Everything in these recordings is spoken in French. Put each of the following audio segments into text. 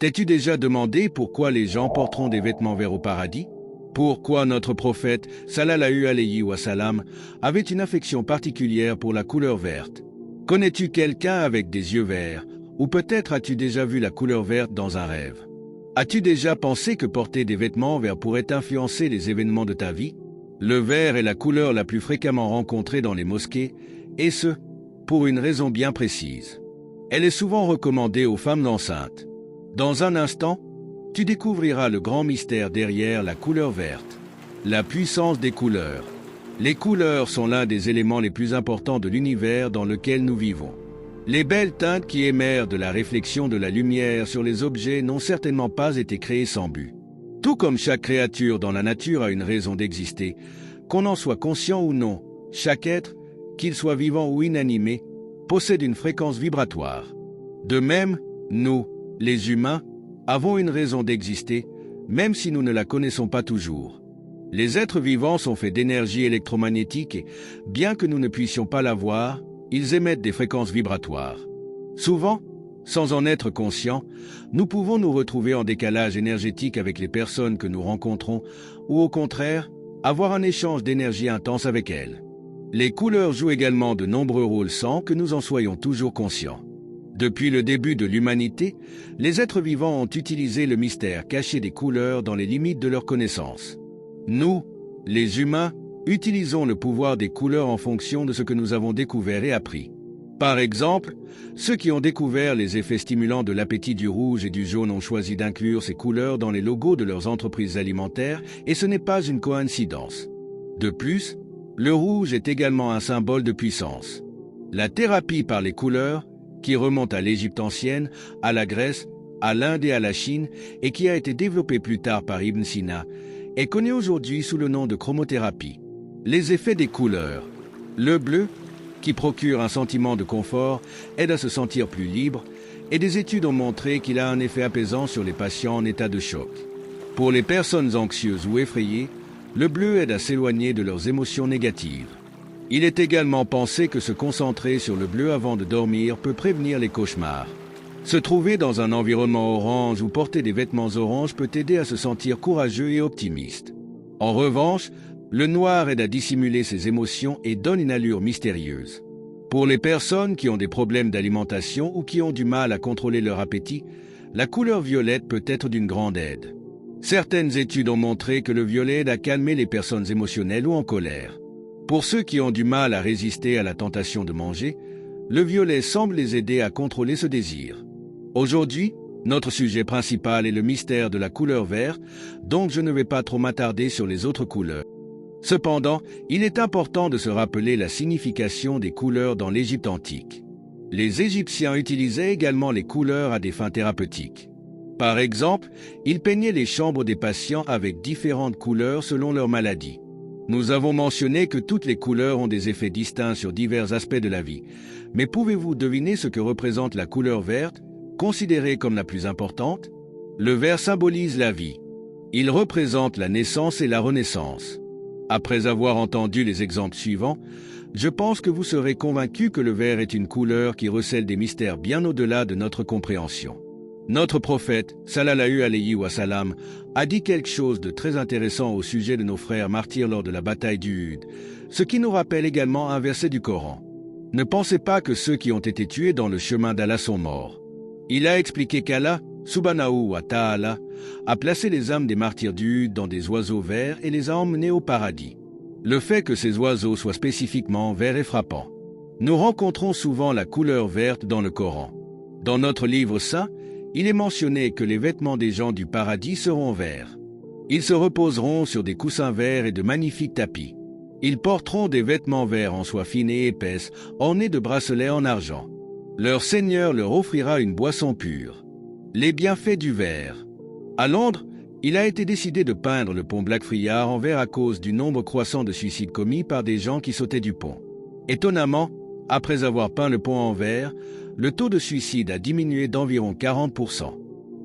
T'es-tu déjà demandé pourquoi les gens porteront des vêtements verts au paradis? Pourquoi notre prophète, sallallahu alayhi wa sallam, avait une affection particulière pour la couleur verte? Connais-tu quelqu'un avec des yeux verts? Ou peut-être as-tu déjà vu la couleur verte dans un rêve? As-tu déjà pensé que porter des vêtements verts pourrait influencer les événements de ta vie? Le vert est la couleur la plus fréquemment rencontrée dans les mosquées, et ce, pour une raison bien précise. Elle est souvent recommandée aux femmes enceintes. Dans un instant, tu découvriras le grand mystère derrière la couleur verte. La puissance des couleurs. Les couleurs sont l'un des éléments les plus importants de l'univers dans lequel nous vivons. Les belles teintes qui émergent de la réflexion de la lumière sur les objets n'ont certainement pas été créées sans but. Tout comme chaque créature dans la nature a une raison d'exister, qu'on en soit conscient ou non, chaque être, qu'il soit vivant ou inanimé, possède une fréquence vibratoire. De même, nous, les humains, avons une raison d'exister, même si nous ne la connaissons pas toujours. Les êtres vivants sont faits d'énergie électromagnétique et, bien que nous ne puissions pas la voir, ils émettent des fréquences vibratoires. Souvent, sans en être conscients, nous pouvons nous retrouver en décalage énergétique avec les personnes que nous rencontrons ou au contraire, avoir un échange d'énergie intense avec elles. Les couleurs jouent également de nombreux rôles sans que nous en soyons toujours conscients. Depuis le début de l'humanité, les êtres vivants ont utilisé le mystère caché des couleurs dans les limites de leur connaissance. Nous, les humains, utilisons le pouvoir des couleurs en fonction de ce que nous avons découvert et appris. Par exemple, ceux qui ont découvert les effets stimulants de l'appétit du rouge et du jaune ont choisi d'inclure ces couleurs dans les logos de leurs entreprises alimentaires et ce n'est pas une coïncidence. De plus, le rouge est également un symbole de puissance. La thérapie par les couleurs, qui remonte à l'Égypte ancienne, à la Grèce, à l'Inde et à la Chine et qui a été développée plus tard par Ibn Sina, est connue aujourd'hui sous le nom de chromothérapie. Les effets des couleurs. Le bleu, qui procure un sentiment de confort, aide à se sentir plus libre, et des études ont montré qu'il a un effet apaisant sur les patients en état de choc. Pour les personnes anxieuses ou effrayées, le bleu aide à s'éloigner de leurs émotions négatives. Il est également pensé que se concentrer sur le bleu avant de dormir peut prévenir les cauchemars. Se trouver dans un environnement orange ou porter des vêtements orange peut aider à se sentir courageux et optimiste. En revanche, le noir aide à dissimuler ses émotions et donne une allure mystérieuse. Pour les personnes qui ont des problèmes d'alimentation ou qui ont du mal à contrôler leur appétit, la couleur violette peut être d'une grande aide. Certaines études ont montré que le violet aide à calmer les personnes émotionnelles ou en colère. Pour ceux qui ont du mal à résister à la tentation de manger, le violet semble les aider à contrôler ce désir. Aujourd'hui, notre sujet principal est le mystère de la couleur verte, donc je ne vais pas trop m'attarder sur les autres couleurs. Cependant, il est important de se rappeler la signification des couleurs dans l'Égypte antique. Les Égyptiens utilisaient également les couleurs à des fins thérapeutiques. Par exemple, ils peignaient les chambres des patients avec différentes couleurs selon leur maladie. Nous avons mentionné que toutes les couleurs ont des effets distincts sur divers aspects de la vie. Mais pouvez-vous deviner ce que représente la couleur verte, considérée comme la plus importante? Le vert symbolise la vie. Il représente la naissance et la renaissance. Après avoir entendu les exemples suivants, je pense que vous serez convaincu que le vert est une couleur qui recèle des mystères bien au-delà de notre compréhension. Notre prophète, sallallahu alayhi wa sallam, a dit quelque chose de très intéressant au sujet de nos frères martyrs lors de la bataille du Uhud, ce qui nous rappelle également un verset du Coran. Ne pensez pas que ceux qui ont été tués dans le chemin d'Allah sont morts. Il a expliqué qu'Allah, subhanahu wa ta'ala, a placé les âmes des martyrs du Uhud dans des oiseaux verts et les a emmenés au paradis. Le fait que ces oiseaux soient spécifiquement verts est frappant. Nous rencontrons souvent la couleur verte dans le Coran. Dans notre livre saint, il est mentionné que les vêtements des gens du paradis seront verts. Ils se reposeront sur des coussins verts et de magnifiques tapis. Ils porteront des vêtements verts en soie fine et épaisse, ornés de bracelets en argent. Leur Seigneur leur offrira une boisson pure. Les bienfaits du vert. À Londres, il a été décidé de peindre le pont Blackfriars en vert à cause du nombre croissant de suicides commis par des gens qui sautaient du pont. Étonnamment, après avoir peint le pont en vert, le taux de suicide a diminué d'environ 40%.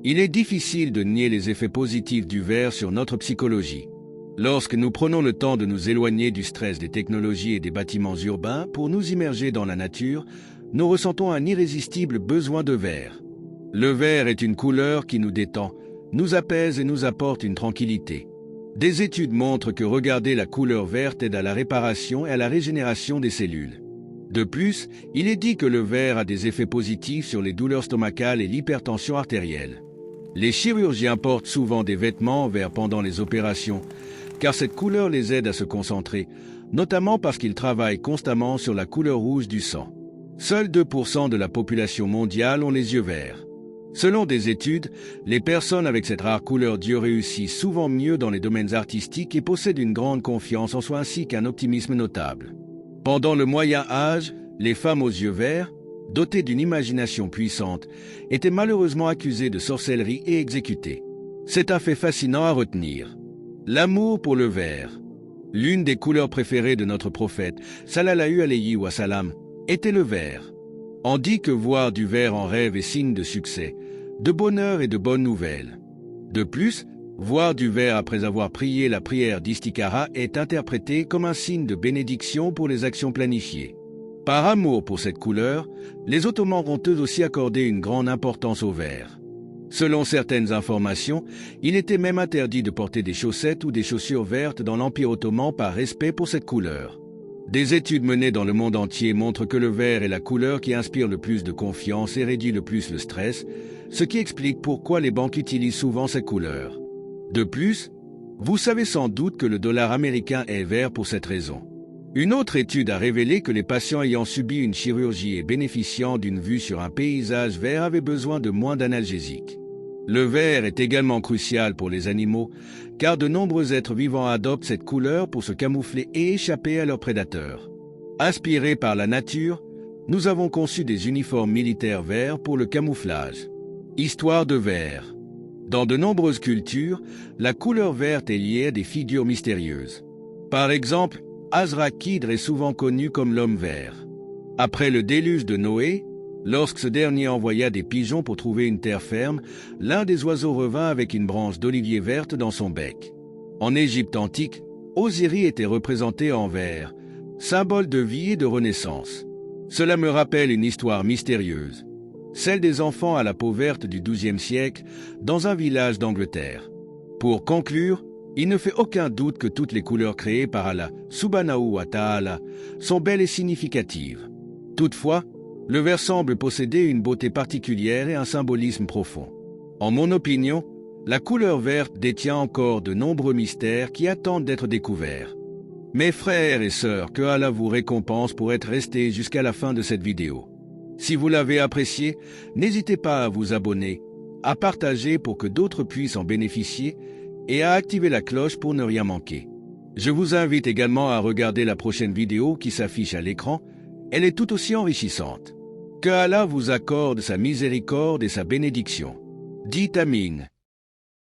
Il est difficile de nier les effets positifs du vert sur notre psychologie. Lorsque nous prenons le temps de nous éloigner du stress des technologies et des bâtiments urbains pour nous immerger dans la nature, nous ressentons un irrésistible besoin de vert. Le vert est une couleur qui nous détend, nous apaise et nous apporte une tranquillité. Des études montrent que regarder la couleur verte aide à la réparation et à la régénération des cellules. De plus, il est dit que le vert a des effets positifs sur les douleurs stomacales et l'hypertension artérielle. Les chirurgiens portent souvent des vêtements verts pendant les opérations, car cette couleur les aide à se concentrer, notamment parce qu'ils travaillent constamment sur la couleur rouge du sang. Seuls 2% de la population mondiale ont les yeux verts. Selon des études, les personnes avec cette rare couleur d'yeux réussissent souvent mieux dans les domaines artistiques et possèdent une grande confiance en soi ainsi qu'un optimisme notable. Pendant le Moyen Âge, les femmes aux yeux verts, dotées d'une imagination puissante, étaient malheureusement accusées de sorcellerie et exécutées. C'est un fait fascinant à retenir. L'amour pour le vert. L'une des couleurs préférées de notre prophète, sallallahu alayhi wa sallam, était le vert. On dit que voir du vert en rêve est signe de succès, de bonheur et de bonnes nouvelles. De plus, voir du vert après avoir prié la prière d'Istikhara est interprété comme un signe de bénédiction pour les actions planifiées. Par amour pour cette couleur, les Ottomans ont eux aussi accordé une grande importance au vert. Selon certaines informations, il était même interdit de porter des chaussettes ou des chaussures vertes dans l'Empire ottoman par respect pour cette couleur. Des études menées dans le monde entier montrent que le vert est la couleur qui inspire le plus de confiance et réduit le plus le stress, ce qui explique pourquoi les banques utilisent souvent cette couleur. De plus, vous savez sans doute que le dollar américain est vert pour cette raison. Une autre étude a révélé que les patients ayant subi une chirurgie et bénéficiant d'une vue sur un paysage vert avaient besoin de moins d'analgésiques. Le vert est également crucial pour les animaux, car de nombreux êtres vivants adoptent cette couleur pour se camoufler et échapper à leurs prédateurs. Inspirés par la nature, nous avons conçu des uniformes militaires verts pour le camouflage. Histoire de vert. Dans de nombreuses cultures, la couleur verte est liée à des figures mystérieuses. Par exemple, Azrakidr est souvent connu comme l'homme vert. Après le déluge de Noé, lorsque ce dernier envoya des pigeons pour trouver une terre ferme, l'un des oiseaux revint avec une branche d'olivier verte dans son bec. En Égypte antique, Osiris était représenté en vert, symbole de vie et de renaissance. Cela me rappelle une histoire mystérieuse, celle des enfants à la peau verte du XIIe siècle dans un village d'Angleterre. Pour conclure, il ne fait aucun doute que toutes les couleurs créées par Allah, subhanahu wa ta'ala, sont belles et significatives. Toutefois, le vert semble posséder une beauté particulière et un symbolisme profond. En mon opinion, la couleur verte détient encore de nombreux mystères qui attendent d'être découverts. Mes frères et sœurs, que Allah vous récompense pour être restés jusqu'à la fin de cette vidéo. Si vous l'avez apprécié, n'hésitez pas à vous abonner, à partager pour que d'autres puissent en bénéficier et à activer la cloche pour ne rien manquer. Je vous invite également à regarder la prochaine vidéo qui s'affiche à l'écran. Elle est tout aussi enrichissante. Que Allah vous accorde sa miséricorde et sa bénédiction. Dites Amin.